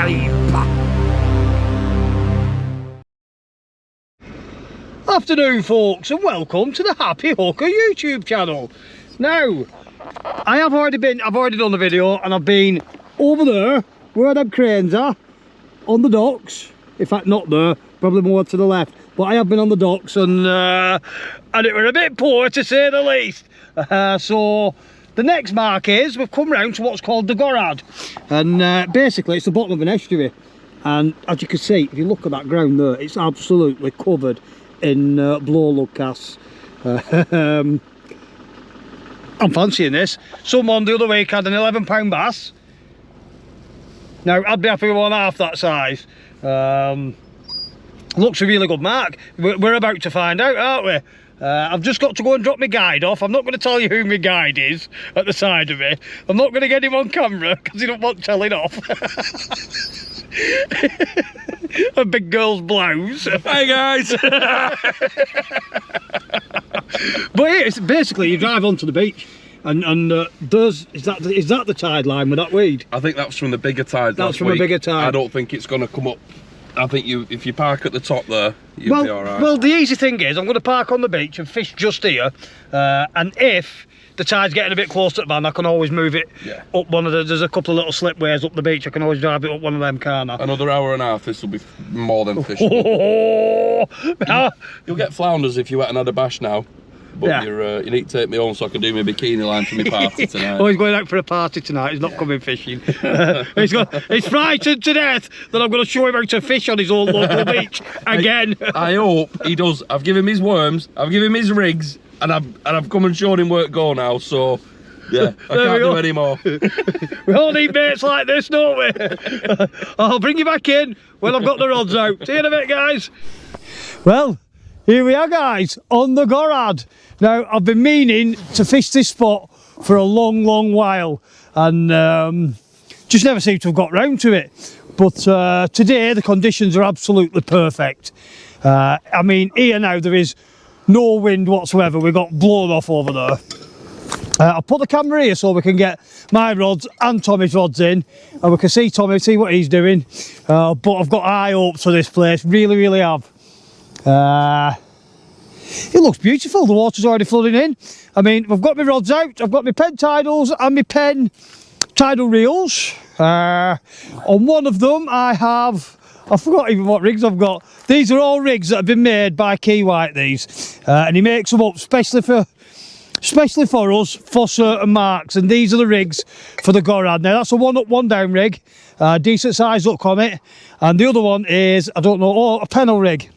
subscribe. Afternoon folks, and welcome to the Happy Hooker YouTube channel. Now, I've already done the video, and I've been over there where them cranes are on the docks. In fact, not there, probably more to the left, but I have been on the docks, and it were a bit poor to say the least. So the next mark is we've come round to what's called the Gorrad, and basically it's the bottom of an estuary, and as you can see, if you look at that ground there, it's absolutely covered in blow-lug casts. I'm fancying this. Someone the other week had an £11 bass. Now I'd be happy with one half that size. Looks a really good mark. We're about to find out, aren't we? I've just got to go and drop my guide off. I'm not going to tell you who my guide is at the side of me. I'm not going to get him on camera because he don't want telling off. A big girl's blouse. Hi guys. But yeah, it's basically you drive onto the beach, and is that the tide line with that weed? I think that's from the bigger tide. That's from a bigger tide. I don't think it's going to come up. I think if you park at the top there, you'll be all right. Well, the easy thing is I'm going to park on the beach and fish just here, and if the tide's getting a bit close to the van, I can always move it up one of there's a couple of little slipways up the beach. I can always drive it up one of them, can't I? Another hour and a half, this will be more than fishing. You'll get flounders if you hadn't had a bash now. But you need to take me home so I can do my bikini line for my party tonight. Oh, he's going out for a party tonight. He's not coming fishing. He's frightened to death that I'm going to show him how to fish on his own local beach again. I hope he does. I've given him his worms, I've given him his rigs, and I've come and showed him where to go now. So yeah, I can't do any more. We all need mates like this, don't we? I'll bring you back in when I've got the rods out. See you in a bit, guys. Well, here we are, guys, on the Gorrad. Now, I've been meaning to fish this spot for a long while, and just never seem to have got round to it. But today the conditions are absolutely perfect. I mean, here now there is no wind whatsoever. We got blown off over there. I'll put the camera here so we can get my rods and Tommy's rods in, and we can see Tommy, see what he's doing. But I've got high hopes for this place, really have. It looks beautiful. The water's already flooding in. I mean, I've got my rods out, I've got my pen tidals and my pen tidal reels. On one of them I forgot even what rigs I've got. These are all rigs that have been made by Key White, these, and he makes them up especially for us for certain marks, and these are the rigs for the Gorrad. Now that's a one up one down rig, decent size up comet, and the other one is, I don't know, a pennel rig.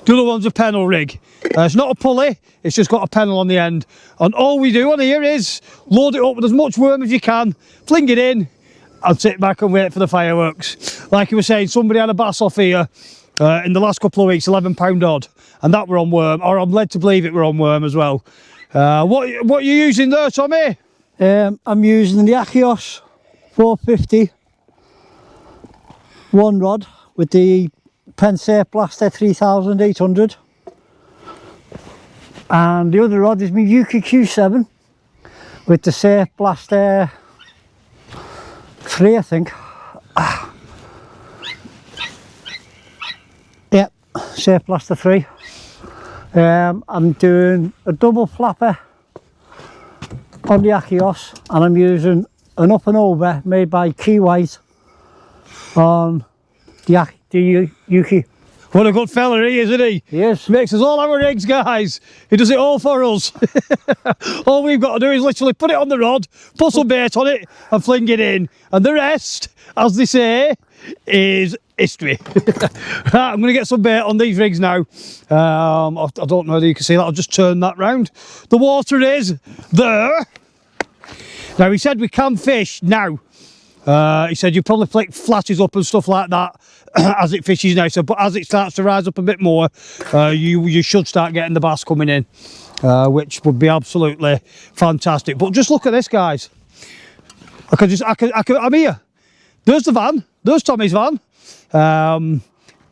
The other one's a pennel rig. It's not a pulley, it's just got a pennel on the end. And all we do on here is load it up with as much worm as you can, fling it in, and sit back and wait for the fireworks. Like you were saying, somebody had a bass off here in the last couple of weeks, £11 odd, and that were on worm, or I'm led to believe it were on worm as well. What are you using there, Tommy? I'm using the Achios 450 one rod with the Pensair Blaster 3800, and the other rod is my Yuki Q7 with the Safe Blaster 3, I think. Yep, Safe Blaster 3. I'm doing a double flapper on the Achios, and I'm using an up and over made by Key White on the Yuki. What a good fella he is, isn't he? He is. Makes us all our rigs, guys. He does it all for us. All we've got to do is literally put it on the rod, put some bait on it and fling it in. And the rest, as they say, is history. Right, I'm going to get some bait on these rigs now. I don't know whether you can see that. I'll just turn that round. The water is there. Now, he said we can fish now. He said you probably flick flashes up and stuff like that as it fishes now. So, but as it starts to rise up a bit more, you should start getting the bass coming in, which would be absolutely fantastic. But just look at this, guys. I'm here. There's the van. There's Tommy's van.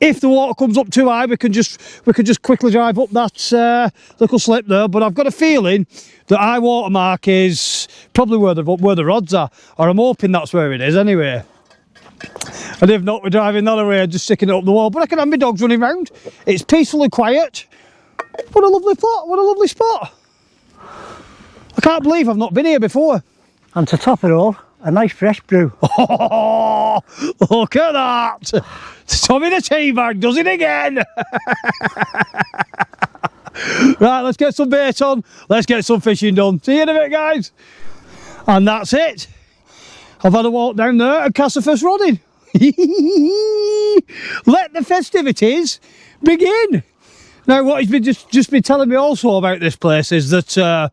If the water comes up too high, we can just quickly drive up that little slip there. But I've got a feeling that high water mark is probably where the rods are, or I'm hoping that's where it is anyway. And if not, we're driving that away and just sticking it up the wall. But I can have my dogs running round. It's peaceful and quiet. What a lovely plot, what a lovely spot. I can't believe I've not been here before. And to top it all, a nice fresh brew. Oh, look at that. Tommy the Teabag does it again. Right, let's get some bait on. Let's get some fishing done. See you in a bit, guys. And that's it. I've had a walk down there and cast the first rod in. Let the festivities begin. Now, what he's been just been telling me also about this place is that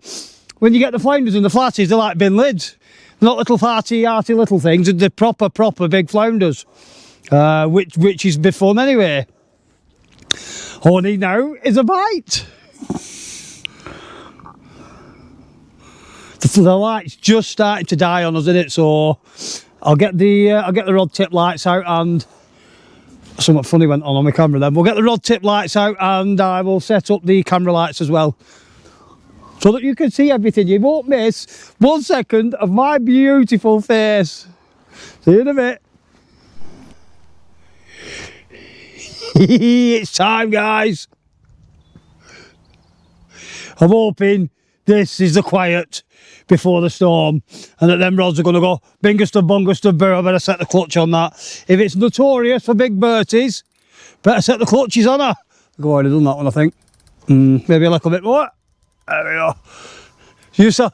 when you get the flounders and the flatties, they're like bin lids. They're not little farty, arty little things. They're proper big flounders, which is be fun anyway. All I need now is a bite. The light's just starting to die on us, isn't it? So I'll get the rod tip lights out, and something funny went on my camera then. We'll get the rod tip lights out and I will set up the camera lights as well, so that you can see everything. You won't miss 1 second of my beautiful face. See you in a bit. It's time, guys. I'm hoping this is the quiet before the storm, and that them rods are going to go bingus and bungus and burr. I better set the clutch on that. If it's notorious for big Berties, better set the clutches on her. I've already done that one, I think. Maybe a little bit more. There we go.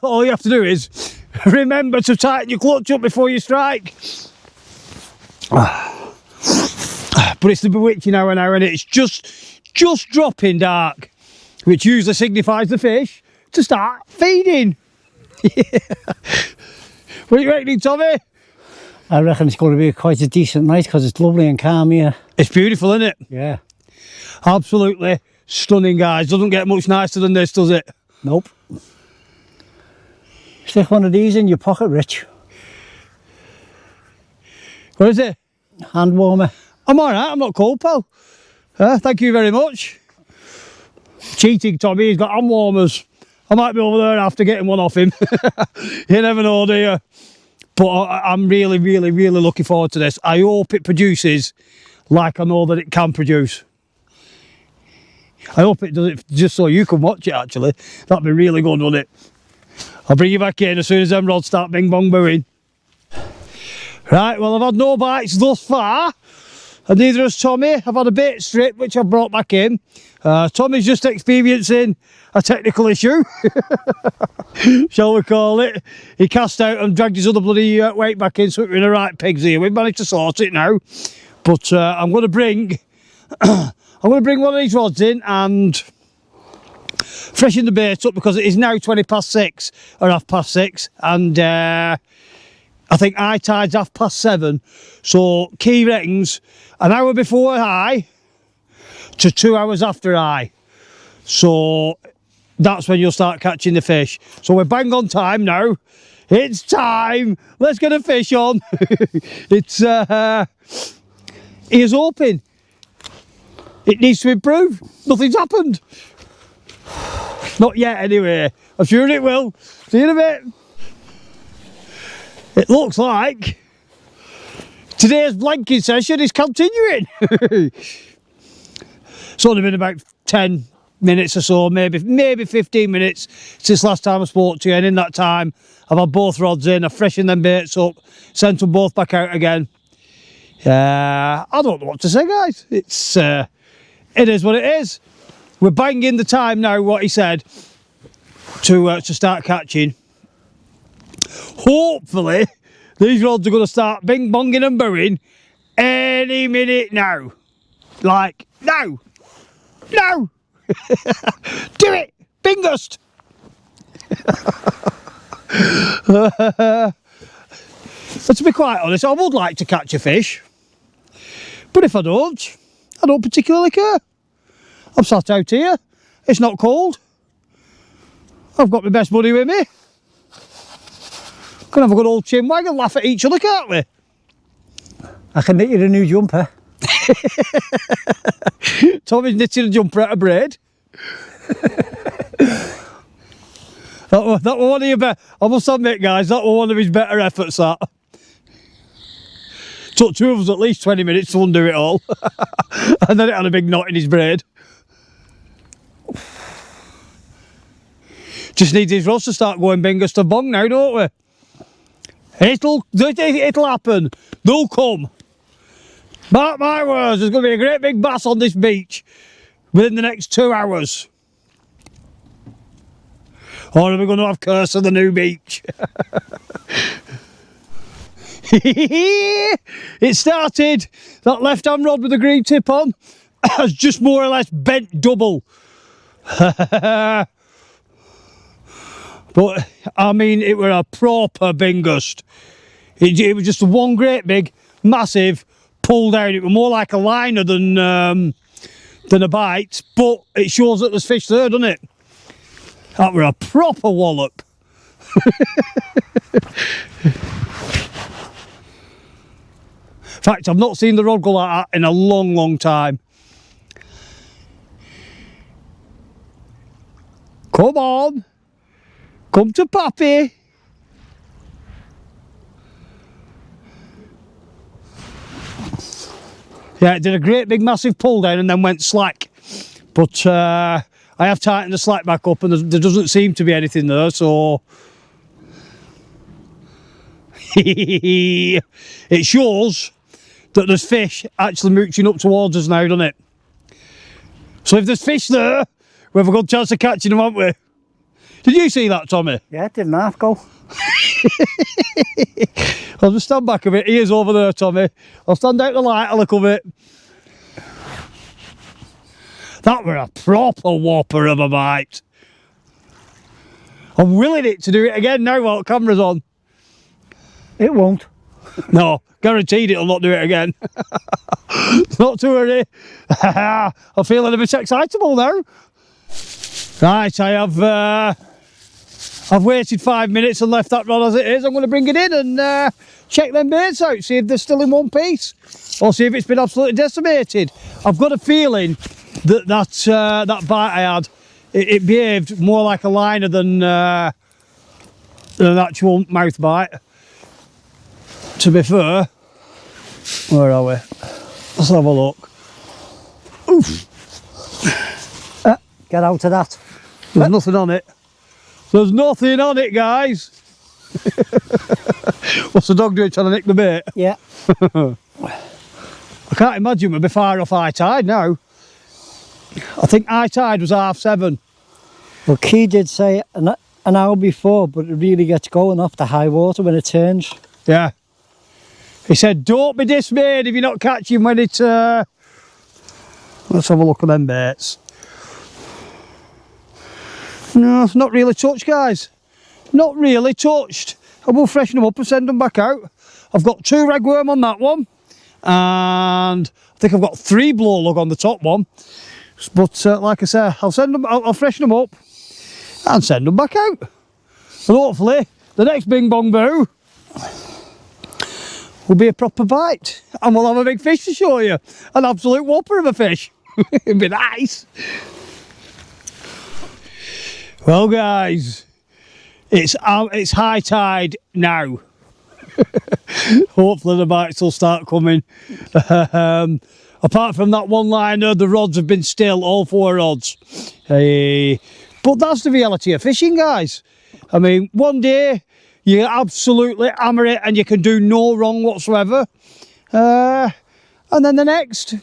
All you have to do is remember to tighten your clutch up before you strike. But it's the bewitching hour now, and it's just dropping dark, which usually signifies the fish to start feeding. What are you reckoning, Tommy? I reckon it's going to be quite a decent night because it's lovely and calm here. It's beautiful, isn't it? Yeah. Absolutely stunning, guys. Doesn't get much nicer than this, does it? Nope. Stick one of these in your pocket, Rich. What is it? Hand warmer. I'm all right. I'm not cold, pal. Thank you very much. Cheating, Tommy. He's got hand warmers. I might be over there after getting one off him. You never know, do you? But I'm really looking forward to this. I hope it produces like I know that it can produce. I hope it does it just so you can watch it, actually. That'd be really good, wouldn't it? I'll bring you back in as soon as them rods start bing bong booing. Right, well, I've had no bites thus far, and neither has Tommy. I've had a bait strip, which I've brought back in. Tommy's just experiencing a technical issue, shall we call it. He cast out and dragged his other bloody weight back in, so we're in the right pigs here. We've managed to sort it now, but I'm going to bring one of these rods in and freshen the bait up, because it is now 6:20 or 6:30, and I think high tide's 7:30, so Key reckons an hour before high to 2 hours after high. So that's when you'll start catching the fish. So we're bang on time now. It's time. Let's get a fish on. It's ears open. It needs to improve. Nothing's happened. Not yet, anyway. I'm sure it will. See you in a bit. It looks like today's blanking session is continuing. It's only been about 10 minutes or so, maybe 15 minutes since last time I spoke to you, and in that time I've had both rods in, I've freshened them baits up, sent them both back out again. I don't know what to say, guys. It is what it is. We're banging the time now, what he said, to start catching. Hopefully these rods are going to start bing bonging and booing any minute now. Like now. Do it, Bingust. But to be quite honest, I would like to catch a fish, but if I don't particularly care. I'm sat out here, it's not cold, I've got my best buddy with me. Can have a good old chin wag and laugh at each other, can't we? I can knit you a new jumper. Tommy's knitting a jumper out of braid. that was one of your better, I must admit, guys, that was one of his better efforts, that. Took two of us at least 20 minutes to undo it all. And then it had a big knot in his braid. Just needs his rods to start going bingus to bong now, don't we? It'll happen. They'll come. Mark my words, there's going to be a great big bass on this beach within the next 2 hours. Or are we going to have Curse of the New Beach? It started, that left-hand rod with the green tip on has just more or less bent double. But, I mean, it were a proper bingust. It was just one great big, massive pull down. It was more like a liner than a bite, but it shows that there's fish there, doesn't it? That were a proper wallop. In fact, I've not seen the rod go like that in a long, long time. Come on. Come to Pappy. Yeah, it did a great big massive pull down and then went slack. But I have tightened the slack back up and there doesn't seem to be anything there, so... It shows that there's fish actually mooching up towards us now, doesn't it? So if there's fish there, we have a good chance of catching them, haven't we? Did you see that, Tommy? Yeah, didn't half go. I'll just stand back a bit. He is over there, Tommy. I'll stand out the light a little bit. That were a proper whopper of a bite. I'm willing it to do it again now while the camera's on. It won't. No, guaranteed it'll not do it again. Not to worry. I'm feeling a bit excitable now. Right, I've waited 5 minutes and left that rod as it is. I'm going to bring it in and check them baits out, see if they're still in one piece, or see if it's been absolutely decimated. I've got a feeling that that bite I had, it behaved more like a liner than an actual mouth bite. To be fair, where are we? Let's have a look. Oof! Get out of that. There's nothing on it. There's nothing on it, guys. What's the dog doing, trying to nick the bait? Yeah. I can't imagine we'll be far off high tide now. I think high tide was 7:30. Well, Key did say an hour before, but it really gets going off the high water when it turns. Yeah. He said, don't be dismayed if you're not catching when it... Let's have a look at them baits. No, it's not really touched, guys. Not really touched. I will freshen them up and send them back out. I've got 2 ragworm on that one. And I think I've got 3 blow lug on the top one. But like I said, I'll freshen them up and send them back out. And hopefully, the next bing bong boo will be a proper bite. And we'll have a big fish to show you. An absolute whopper of a fish. It'd be nice. Well, guys, it's high tide now. Hopefully the bites will start coming. Apart from that one liner, the rods have been still, all 4 rods. But that's the reality of fishing, guys. I mean, one day you absolutely hammer it and you can do no wrong whatsoever. And then the next...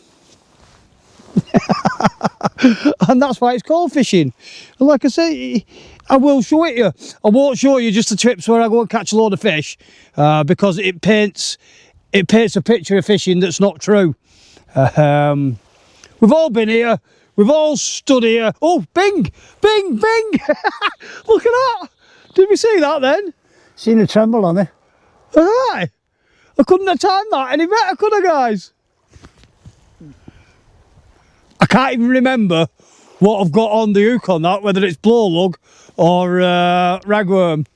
And that's why it's called fishing. And like I say, I will show it you. I won't show you just the trips where I go and catch a load of fish, because it paints a picture of fishing that's not true. We've all been here, we've all stood here. Oh, bing, bing, bing. Look at that. Did we see that then? Seen a tremble on it. Aye. I couldn't have timed that any better, could I, guys? I can't even remember what I've got on the hook on that, whether it's blow lug or ragworm.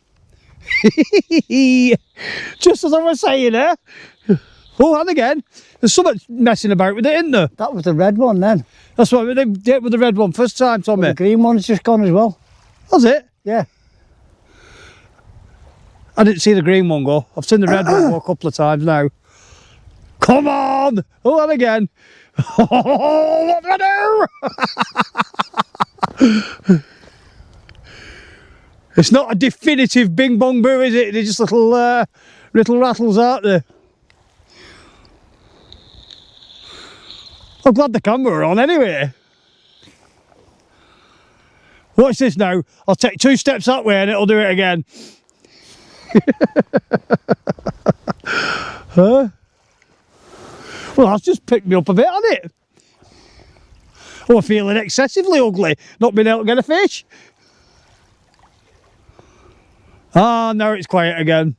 Just as I was saying there. Oh, and again, there's something messing about with it, isn't there? That was the red one then. That's what they did with the red one first time, Tommy. Well, the green one's just gone as well. Was it? Yeah. I didn't see the green one go. I've seen the red one go a couple of times now. Come on! Oh, and again. Oh, what do I do? It's not a definitive bing bong boo, is it? They're just little rattles, aren't they? I'm glad the camera on anyway. Watch this now. I'll take 2 steps that way and it'll do it again. Huh? Well, that's just picked me up a bit, hasn't it? Oh, I'm feeling excessively ugly, not being able to get a fish. Ah, now it's quiet again.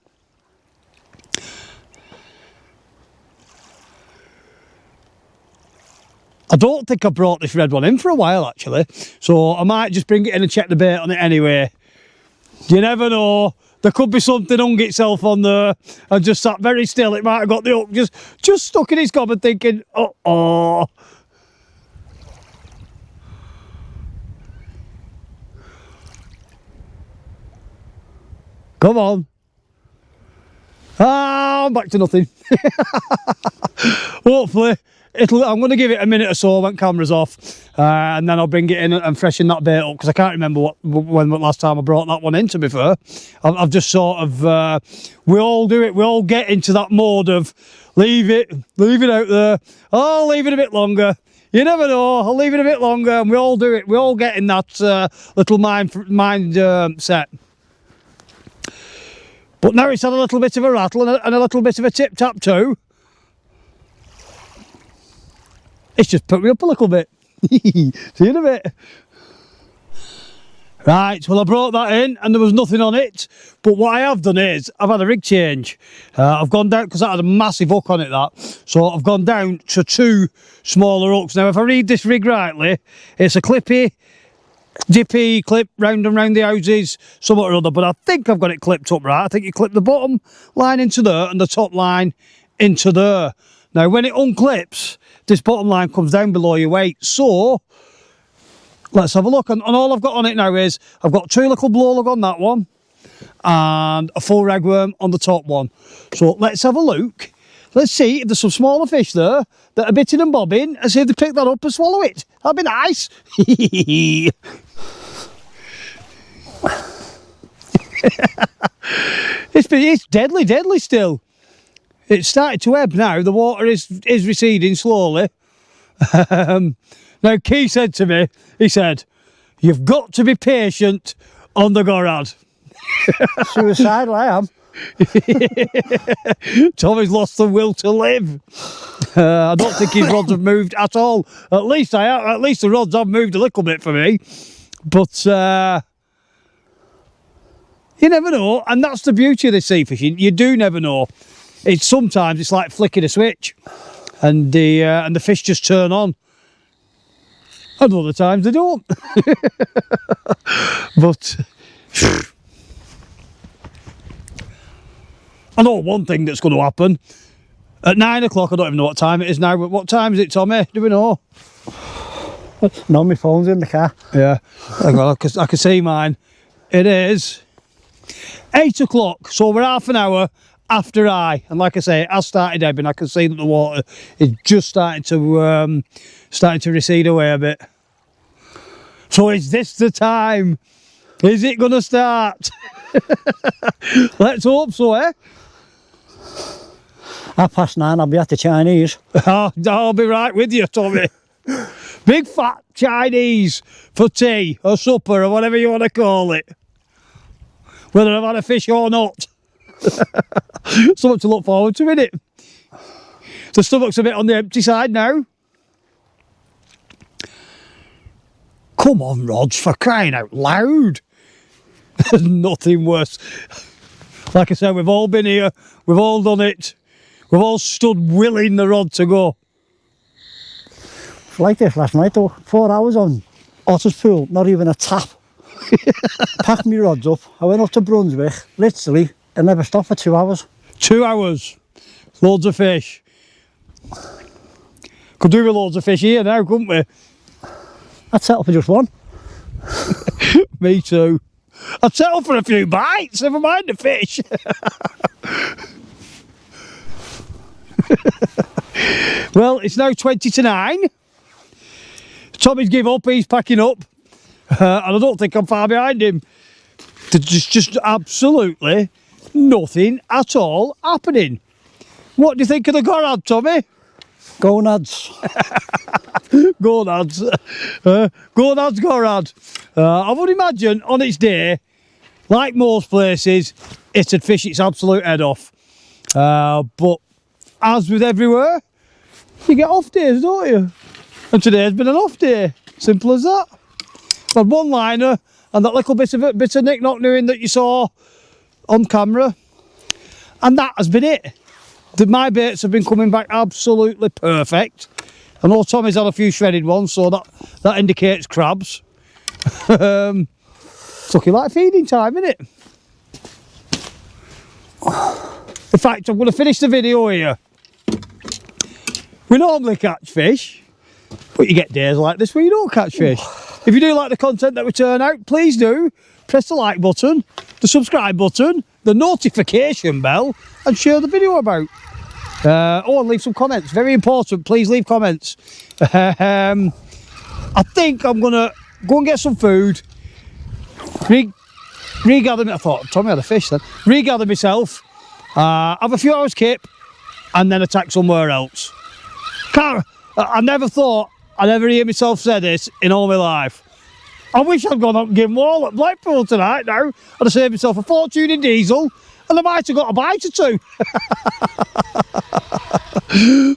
I don't think I brought this red one in for a while, actually. So I might just bring it in and check the bait on it anyway. You never know. There could be something hung itself on there and just sat very still. It might have got the hook just stuck in his gob and thinking, uh-oh. Come on. Ah, I'm back to nothing. Hopefully, I'm going to give it a minute or so when camera's off, and then I'll bring it in and freshen that bait up, because I can't remember when the last time I brought that one in, to be fair. I've just sort of, we all do it, we all get into that mode of leave it out there, I'll leave it a bit longer. You never know, I'll leave it a bit longer, and we all do it, we all get in that little mind set. But now it's had a little bit of a rattle and a little bit of a tip-tap too. It's just put me up a little bit. See you in a bit. Right, well I brought that in and there was nothing on it. But what I have done is, I've had a rig change. I've gone down, because that had a massive hook on it, that. So I've gone down to 2 smaller hooks. Now if I read this rig rightly, it's a clippy, dippy clip round and round the houses, somewhat or other, but I think I've got it clipped up right. I think you clip the bottom line into there and the top line into there. Now when it unclips, this bottom line comes down below your weight, so let's have a look. And all I've got on it now is I've got 2 little blow lug on that one and a full ragworm on the top one. So let's have a look. Let's see if there's some smaller fish there that are bitting and bobbing, and see if they pick that up and swallow it. That'd be nice. It's deadly still. It's started to ebb now. The water is receding slowly. Now Key said to me, he said, "You've got to be patient on the Gorad." Suicidal I am. Tommy's lost the will to live. I don't think his rods have moved at all. At least the rods have moved a little bit for me. But you never know, and that's the beauty of this sea fishing. You do never know. Sometimes it's like flicking a switch, and the fish just turn on. And other times they don't. But I know one thing that's going to happen. At 9 o'clock, I don't even know what time it is now, but what time is it, Tommy? Do we know? No, my phone's in the car. Yeah, well, I can see mine. It is 8 o'clock, so we're half an hour after and like I say, it has started ebbing. I can see that the water is just starting to recede away a bit. So is this the time? Is it going to start? Let's hope so, eh? 9:30, I'll be at the Chinese. I'll be right with you, Tommy. Big fat Chinese for tea or supper or whatever you want to call it. Whether I've had a fish or not. Something to look forward to, innit? The stomach's a bit on the empty side now. Come on, Rods, for crying out loud. There's nothing worse. Like I said, we've all been here, we've all done it, we've all stood willing the rod to go. It's like this last night though, 4 hours on Otter's Pool, not even a tap. Packed my rods up, I went up to Brunswick, literally, and never stopped for 2 hours. 2 hours, loads of fish. Could do with loads of fish here now, couldn't we? I'd settle for just one. Me too. I'd settle for a few bites, never mind the fish. Well, it's now 20 to 9. Tommy's give up, he's packing up. And I don't think I'm far behind him. There's just absolutely nothing at all happening. What do you think of the Gorad, Tommy? Gonads. Gonads. Gonads, Gorad. I would imagine on its day, like most places, it'd fish its absolute head off. But as with everywhere, you get off days, don't you? And today's been an off day. Simple as that. Had one liner and that little bit of Nick Knock doing that you saw on camera. And that has been it. My baits have been coming back absolutely perfect. I know Tommy's had a few shredded ones, so that indicates crabs. It's looking like feeding time, isn't it? In fact, I'm going to finish the video here. We normally catch fish, but you get days like this where you don't catch fish. If you do like the content that we turn out, please do press the like button, the subscribe button, the notification bell, and share the video about. And leave some comments. Very important. Please leave comments. I think I'm gonna go and get some food. Regather me. I thought Tommy had a fish then. Regather myself. Have a few hours kip, and then attack somewhere else. I never thought I'd ever hear myself say this in all my life. I wish I'd gone up and given Wall at Blackpool tonight now. I'd have saved myself a fortune in diesel, and I might have got a bite or two.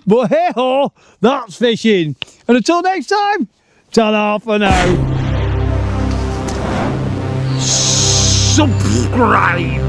But hey ho, that's fishing. And until next time, ta-da for now. Subscribe.